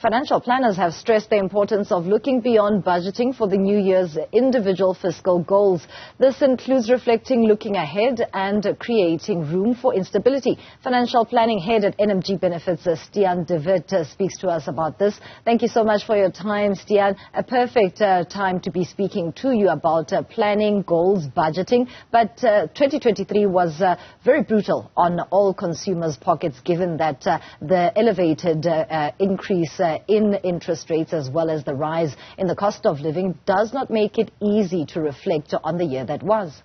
Financial planners have stressed the importance of looking beyond budgeting for the new year's individual fiscal goals. This includes reflecting, looking ahead and creating room for instability. Financial planning head at NMG Benefits, Stian speaks to us about this. Thank you so much for your time, Stian. A perfect time to be speaking to you about planning, goals, budgeting. But 2023 was very brutal on all consumers' pockets, given that the elevated increase in interest rates as well as the rise in the cost of living does not make it easy to reflect on the year that was.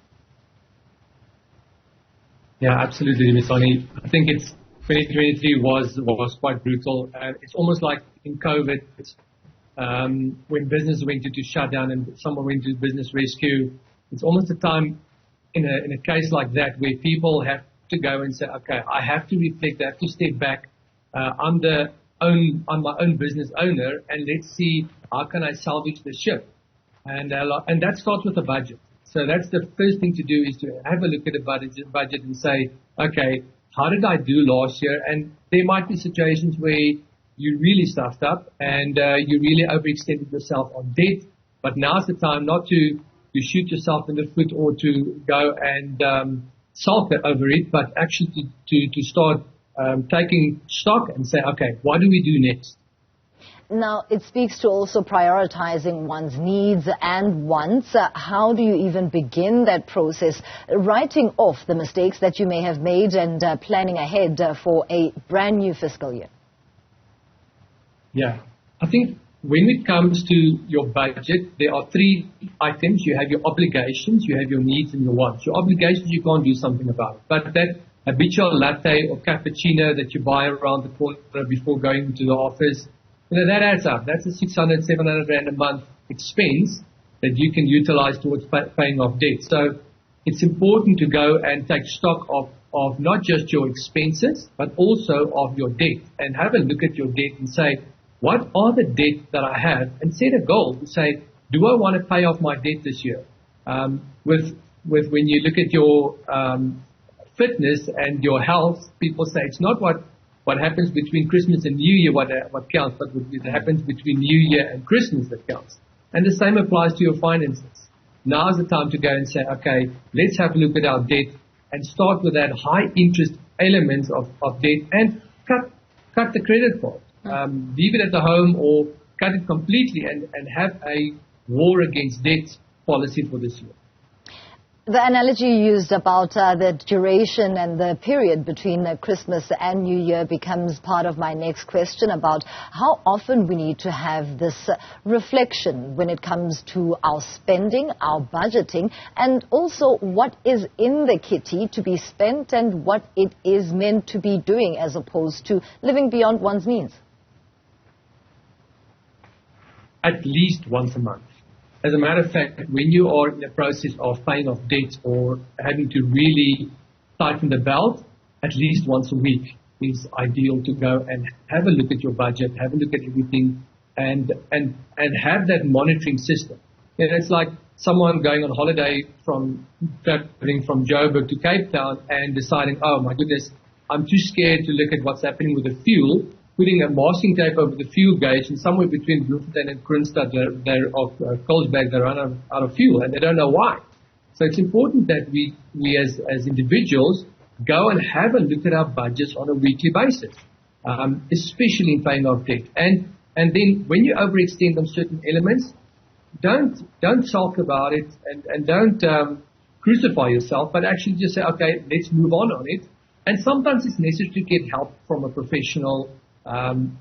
Yeah, absolutely, Misani. I think 2023 was quite brutal. It's almost like in COVID, when business went into shutdown and someone went to business rescue. It's almost a time in a case like that where people have to go and say, okay, I have to reflect, I have to step back. I'm my own business owner, and let's see how can I salvage the ship. And that starts with a budget. So that's the first thing to do, is to have a look at a budget and say, okay, how did I do last year? And there might be situations where you really stuffed up and you really overextended yourself on debt. But now's the time not to shoot yourself in the foot or to go and sulk over it, but actually to start taking stock and say, okay, what do we do next? Now, it speaks to also prioritizing one's needs and wants. How do you even begin that process? Writing off the mistakes that you may have made and planning ahead for a brand new fiscal year. Yeah, I think when it comes to your budget, there are three items. You have your obligations, you have your needs, and your wants. Your obligations, you can't do something about. But that habitual latte or cappuccino that you buy around the corner before going to the office, that adds up. That's a 600, 700 Rand a month expense that you can utilize towards paying off debt. So it's important to go and take stock of not just your expenses, but also of your debt, and have a look at your debt and say, what are the debt that I have? And set a goal to say, do I want to pay off my debt this year? With when you look at your fitness and your health, people say it's not what happens between Christmas and New Year what counts, but what happens between New Year and Christmas that counts. And the same applies to your finances. Now's the time to go and say, okay, let's have a look at our debt and start with that high interest elements of debt and cut the credit card. Leave it at the home or cut it completely and have a war against debt policy for this year. The analogy used about the duration and the period between Christmas and New Year becomes part of my next question about how often we need to have this reflection when it comes to our spending, our budgeting, and also what is in the kitty to be spent and what it is meant to be doing as opposed to living beyond one's means. At least once a month. As a matter of fact, when you are in the process of paying off debt or having to really tighten the belt, at least once a week is ideal to go and have a look at your budget, have a look at everything, and have that monitoring system. You know, it's like someone going on holiday from traveling from Joburg to Cape Town and deciding, oh my goodness, I'm too scared to look at what's happening with the fuel, putting a masking tape over the fuel gauge, and somewhere between Bloemfontein and Kroonstad, Colesberg, they run out of fuel, and they don't know why. So it's important that we as individuals go and have a look at our budgets on a weekly basis, especially in paying off debt. And then when you overextend on certain elements, don't sulk about it and don't crucify yourself, but actually just say, okay, let's move on it. And sometimes it's necessary to get help from a professional.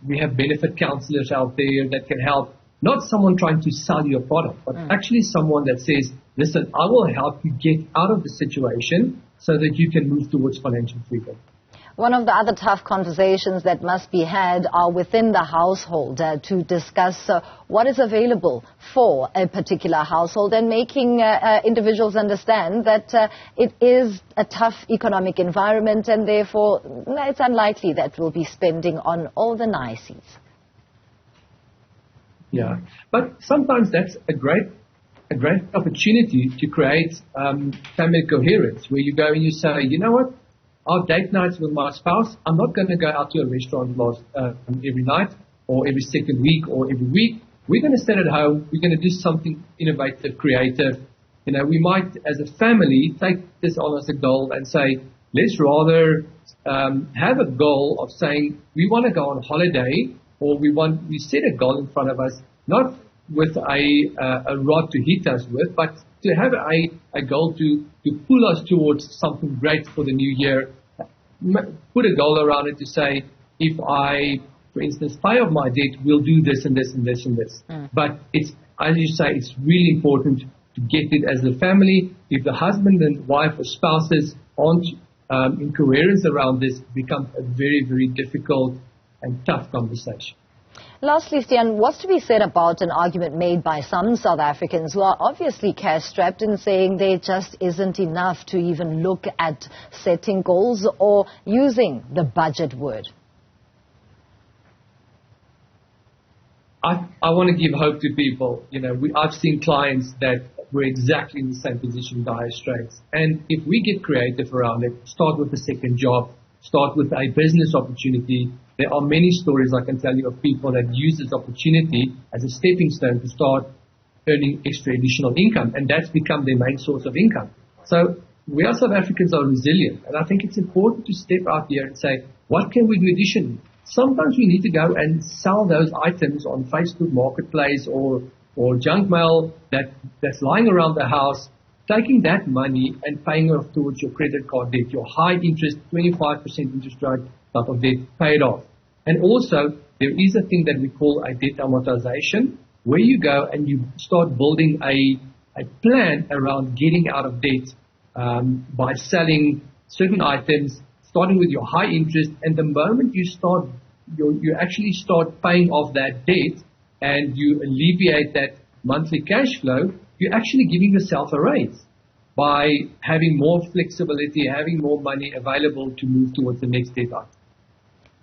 We have benefit counselors out there that can help, not someone trying to sell you a product, but actually someone that says, listen, I will help you get out of the situation so that you can move towards financial freedom. One of the other tough conversations that must be had are within the household to discuss what is available for a particular household and making individuals understand that it is a tough economic environment and therefore it's unlikely that we'll be spending on all the niceties. Yeah, but sometimes that's a great opportunity to create family coherence where you go and you say, you know what? Our date nights with my spouse, I'm not going to go out to a restaurant every night. or every second week or every week. We're going to sit at home. We're going to do something innovative, creative. We might, as a family, take this on as a goal and say, let's rather have a goal of saying we want to go on holiday, or we set a goal in front of us, not with a rod to hit us with, but to have a goal to pull us towards something great for the new year. Put a goal around it to say, if I, for instance, pay off my debt, we'll do this and this and this and this. But it's, as you say, it's really important to get it as a family. If the husband and wife or spouses aren't in coherence around this, it becomes a very, very difficult and tough conversation. Lastly, Stian, what's to be said about an argument made by some South Africans who are obviously cash-strapped in saying there just isn't enough to even look at setting goals or using the budget word? I want to give hope to people. I've seen clients that were exactly in the same position, dire straits. And if we get creative around it, start with a second job, start with a business opportunity. There are many stories I can tell you of people that use this opportunity as a stepping stone to start earning extra additional income, and that's become their main source of income. So we as South Africans are resilient, and I think it's important to step out there and say, what can we do additionally? Sometimes we need to go and sell those items on Facebook Marketplace or junk mail that's lying around the house, taking that money and paying off towards your credit card debt, your high interest, 25% interest rate type of debt paid off. And also, there is a thing that we call a debt amortization, where you go and you start building a plan around getting out of debt by selling certain items, starting with your high interest, and the moment you actually start paying off that debt and you alleviate that monthly cash flow, you're actually giving yourself a raise by having more flexibility, having more money available to move towards the next debt item.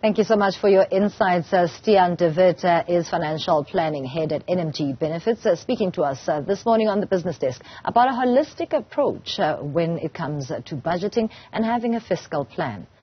Thank you so much for your insights. Stian de Witt is Financial Planning Head at NMG Benefits, speaking to us this morning on the Business Desk about a holistic approach when it comes to budgeting and having a fiscal plan.